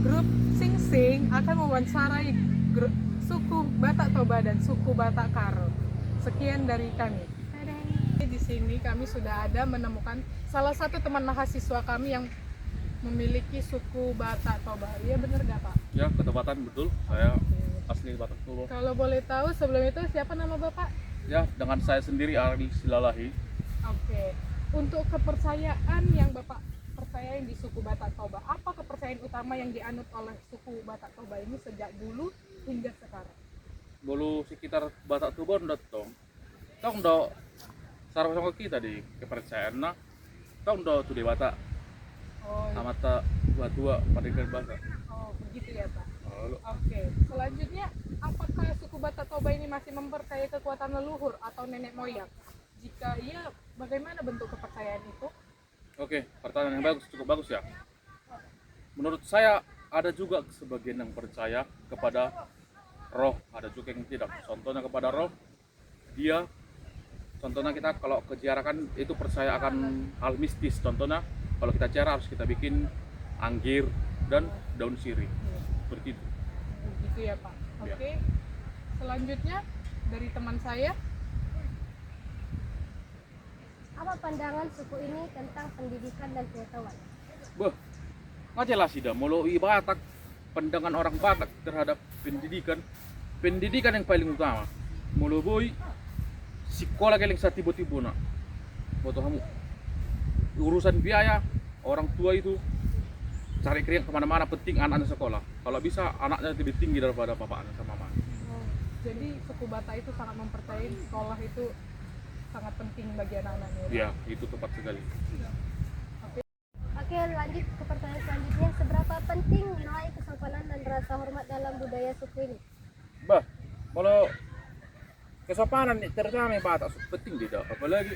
Grup Sing Sing akan mewawancarai suku Batak Toba dan suku Batak Karo. Sekian dari kami. Di sini kami sudah ada menemukan salah satu teman mahasiswa kami yang memiliki suku Batak Toba. Iya benar nggak Pak? Ya, ketepatan betul. Saya asli Batak Toba. Kalau boleh tahu sebelum itu siapa nama Bapak? Ya, dengan saya sendiri Ari Silalahi. Oke. Untuk kepercayaan yang Bapak percaya di suku Batak Toba, apa kepercayaan utama yang dianut oleh suku Batak Toba ini sejak dulu hingga sekarang? Bolu sekitar Batak Toba ndak tong. Tong do sarwa kita di kepercayaan nah. Tong do tu di Batak Oh, sama ta dua pada Batak. oh begitu ya Pak. Lalu Oke. Selanjutnya, apakah suku Batak Toba ini masih mempercayai kekuatan leluhur atau nenek moyang? Jika iya, bagaimana bentuk kepercayaan itu? Oke, pertanyaan yang bagus, cukup bagus ya. Menurut saya ada juga sebagian yang percaya kepada roh, ada juga yang tidak. Contohnya kepada roh, dia contohnya kita kalau ke ziarah kan itu percaya akan hal mistis. Contohnya kalau kita ziarah harus kita bikin anggir dan daun sirih. Seperti itu. Begitu ya Pak. Ya. Oke. Selanjutnya dari teman saya, Apa pandangan suku ini tentang pendidikan dan pengetahuan? Beh, nggak jelas sih dah. Melalui Batak, pandangan orang Batak terhadap pendidikan yang paling utama. Melalui sekolah yang sa tiba-tiba nak. Foto kamu urusan biaya orang tua itu cari kerja kemana-mana penting anak-anak sekolah. Kalau bisa anaknya lebih tinggi daripada bapaknya sama mama. jadi suku Batak itu sangat mempercayai sekolah itu sangat penting bagi anak-anaknya. Ya, itu tepat sekali. Oke, lanjut ke pertanyaan selanjutnya. Seberapa penting nilai kesopanan dan rasa hormat dalam budaya suku ini? Bah, kalau kesopanan terutama Batak penting tidak, apalagi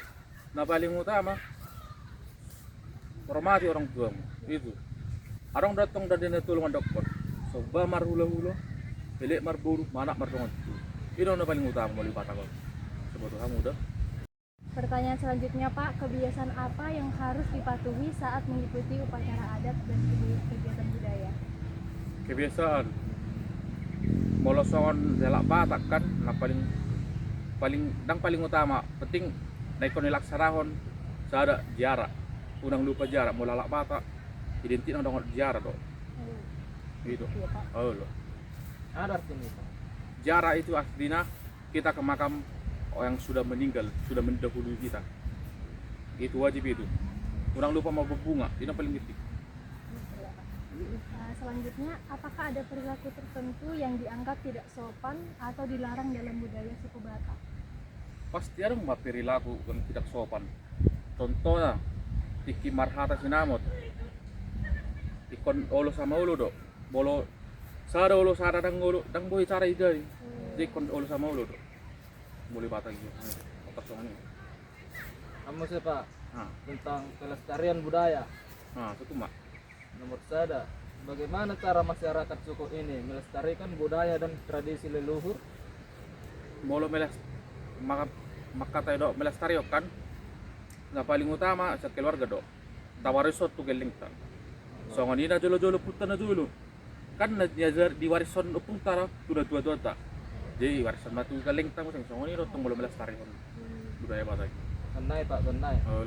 nah paling utama hormati orang tuamu itu. Orang datang dari netulungan dokter, soba marhula-hula, pelek marburu, manak mardongan itu. Itu yang paling utama mau Batak kalau. Sebetulnya kamu udah. Pertanyaan selanjutnya, Pak, kebiasaan apa yang harus dipatuhi saat mengikuti upacara adat dan kegiatan budaya? Kebiasaan molosongan delak Batak kan, nah paling paling utama penting naik konilak sarahon sada jarak unang lupa jarak mau lalak Batak identik nang dong jarak dong gitu. Iya Pak. Oh lo Ada artinya Pak. jarak itu artinya kita ke makam yang sudah meninggal, sudah mendahului kita, itu wajib itu. Unang lupa mau berbunga ini paling penting. Selanjutnya, apakah ada perilaku tertentu yang dianggap tidak sopan atau dilarang dalam budaya suku Batak? Pasti ada mbak perilaku yang tidak sopan. Contohnya tiki marhata sinamot ikon olo sama olo dok bolo sada olo sada dang olo dang boy cara idai ikon olo sama olo dok boleh Batak gitu otak soalnya. Kamu sih Pak Nah, tentang kelestarian budaya. itu mak Nomor sada, bagaimana cara masyarakat suku ini melestarikan budaya dan tradisi leluhur? bolo meles maka tayo dok melestari kan na paling utama sa keluarga dok tawarisot tu gelingtan so nganina jolo-jolo puta na dulu kan na diwarison upung tara tuda dua ta jadi warisan matu gelingtan mo so nganina tong bolo melestari kon budaya Batak. Kenai Pak, kenai. Oh,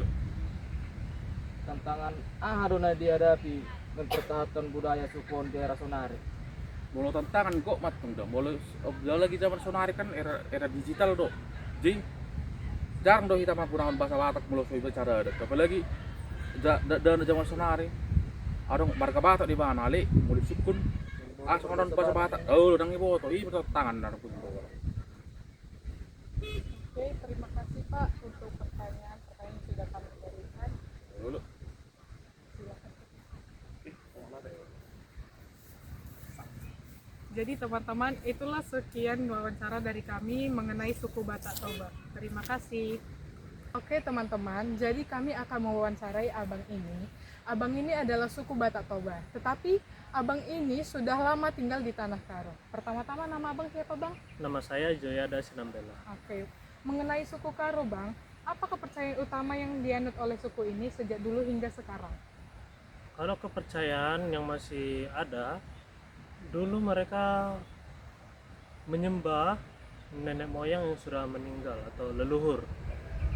Tantangan ahaduna dihadapi mempertahankan budaya suku di era Sonari. bolo tantangan kok matong dong bolo lagi zaman sonari kan era digital dok jadi jarang dong kita menggunakan bahasa Batak mulut bicara ada apalagi dan zaman sonari ada marga Batak di mana ale mulai sukun soalnya bahasa Batak oh dang ibu to ibu tangan dan pun Oke, terima kasih Pak untuk pertanyaan yang sudah kami berikan. dulu Silakan. Jadi teman-teman, itulah sekian wawancara dari kami mengenai suku Batak Toba. Terima kasih. Oke teman-teman, jadi kami akan mewawancarai abang ini. Abang ini adalah suku Batak Toba, tetapi abang ini sudah lama tinggal di Tanah Karo. Pertama-tama nama abang siapa bang? Nama saya Joyada Sinambela. Oke, mengenai suku Karo bang, apa kepercayaan utama yang dianut oleh suku ini sejak dulu hingga sekarang? Kalau kepercayaan yang masih ada, dulu mereka menyembah nenek moyang yang sudah meninggal atau leluhur.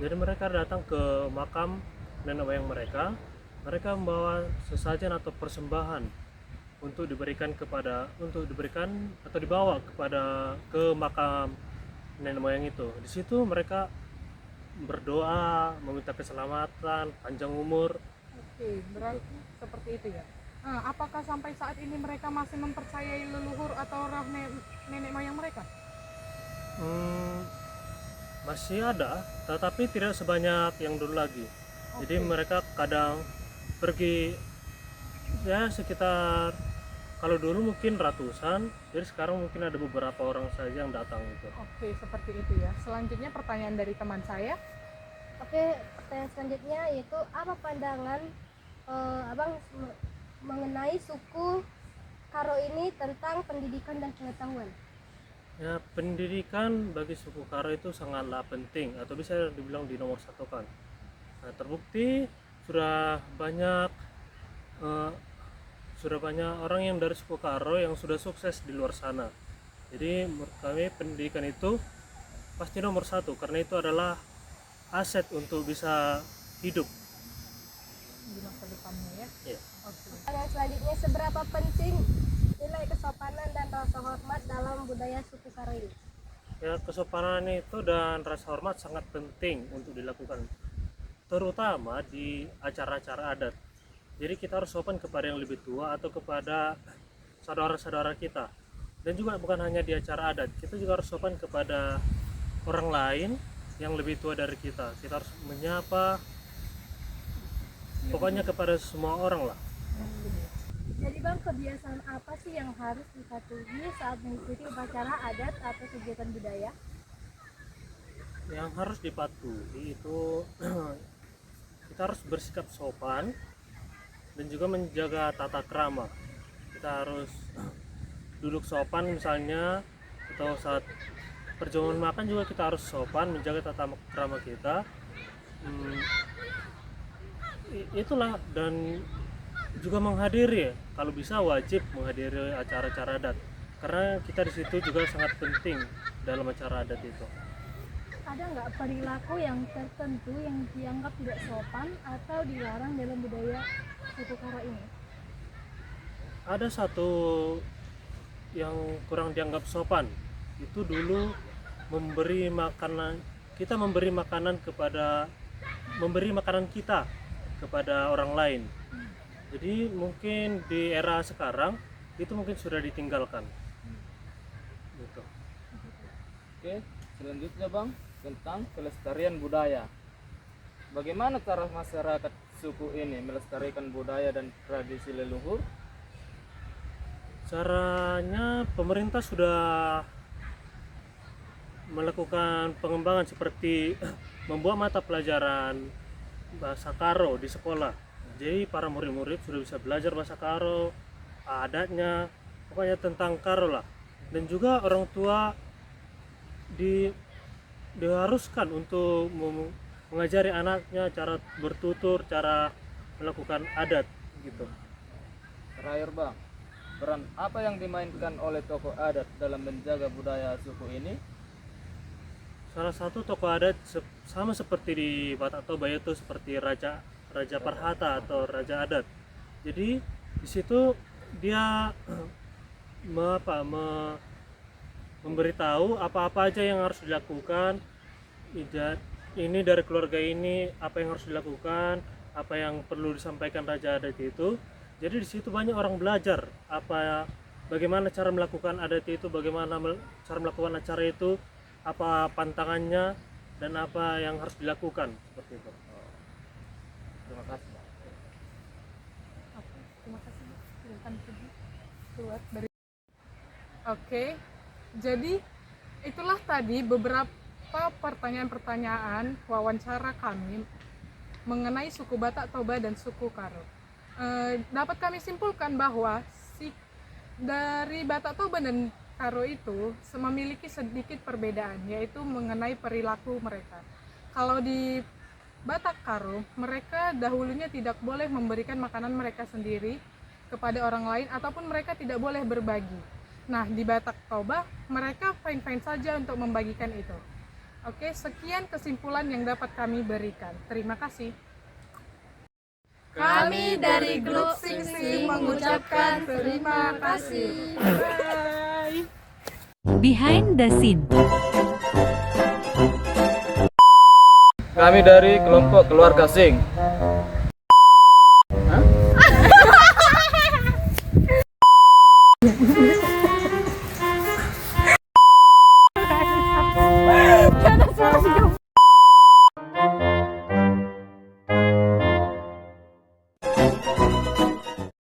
Jadi mereka datang ke makam nenek moyang mereka, mereka membawa sesajen atau persembahan untuk diberikan atau dibawa ke makam nenek moyang itu. Di situ mereka berdoa, meminta keselamatan, panjang umur. Oke, berarti seperti itu ya. Apakah sampai saat ini mereka masih mempercayai leluhur atau roh nenek moyang mereka? Masih ada, tetapi tidak sebanyak yang dulu lagi. Jadi mereka kadang pergi ya sekitar, kalau dulu mungkin ratusan, jadi sekarang mungkin ada beberapa orang saja yang datang gitu. Oke, seperti itu ya. Selanjutnya pertanyaan dari teman saya. Oke, pertanyaan selanjutnya yaitu apa pandangan abang mengenai suku Karo ini tentang pendidikan dan pengetahuan? Ya, pendidikan bagi suku Karo itu sangatlah penting atau bisa dibilang di nomor satu kan. Nah, terbukti sudah banyak orang yang dari suku Karo yang sudah sukses di luar sana. Jadi menurut kami pendidikan itu pasti nomor satu karena itu adalah aset untuk bisa hidup. Di masa depannya ya. Ya. Oke. Pertanyaan selanjutnya, seberapa penting nilai kesopanan dan rasa hormat dalam budaya suku Karo ini? Ya, kesopanan itu dan rasa hormat sangat penting untuk dilakukan, terutama di acara-acara adat. Jadi kita harus sopan kepada yang lebih tua atau kepada saudara-saudara kita. Dan juga bukan hanya di acara adat, kita juga harus sopan kepada orang lain yang lebih tua dari kita. Kita harus menyapa, pokoknya kepada semua orang lah. Jadi bang, kebiasaan apa sih yang harus dipatuhi saat mengikuti upacara adat atau kegiatan budaya? Yang harus dipatuhi itu kita harus bersikap sopan dan juga menjaga tata krama. Kita harus duduk sopan misalnya, atau saat perjamuan makan juga kita harus sopan, menjaga tata krama kita. Itulah, dan juga menghadiri, kalau bisa wajib menghadiri acara-acara adat karena kita di situ juga sangat penting dalam acara adat itu. Ada nggak perilaku yang tertentu yang dianggap tidak sopan atau dilarang dalam budaya suku Karo ini? Ada satu yang kurang dianggap sopan, itu dulu memberi makanan kita kepada orang lain. Jadi mungkin di era sekarang itu mungkin sudah ditinggalkan gitu. Oke, selanjutnya Bang, tentang kelestarian budaya. Bagaimana cara masyarakat suku ini melestarikan budaya dan tradisi leluhur? Caranya pemerintah sudah melakukan pengembangan seperti membuat mata pelajaran bahasa Karo di sekolah. Jadi para murid-murid sudah bisa belajar bahasa Karo, adatnya, pokoknya tentang Karo lah. Dan juga orang tua diharuskan untuk mengajari anaknya cara bertutur, cara melakukan adat gitu. Terakhir Bang, peran apa yang dimainkan oleh tokoh adat dalam menjaga budaya suku ini? Salah satu tokoh adat sama seperti di Batak Toba itu seperti Raja Parhata atau Raja Adat. Jadi di situ dia memberitahu apa-apa aja yang harus dilakukan. Ini dari keluarga ini apa yang harus dilakukan, apa yang perlu disampaikan Raja Adat itu. Jadi di situ banyak orang belajar bagaimana cara melakukan adat itu, bagaimana cara melakukan acara itu, apa pantangannya dan apa yang harus dilakukan seperti itu. Terima kasih Bang. Oke, terima kasih. Silakan pergi keluar dari. Oke, jadi itulah tadi beberapa pertanyaan-pertanyaan wawancara kami mengenai suku Batak Toba dan suku Karo. Dapat kami simpulkan bahwa dari Batak Toba dan Karo itu memiliki sedikit perbedaan, yaitu mengenai perilaku mereka. Kalau di Batak Karo, mereka dahulunya tidak boleh memberikan makanan mereka sendiri kepada orang lain ataupun mereka tidak boleh berbagi. Nah, di Batak Toba, mereka fine-fine saja untuk membagikan itu. Oke, sekian kesimpulan yang dapat kami berikan. Terima kasih. Kami dari grup Sing Sing mengucapkan terima kasih. Bye. Behind the scene. Kami dari kelompok keluarga Sing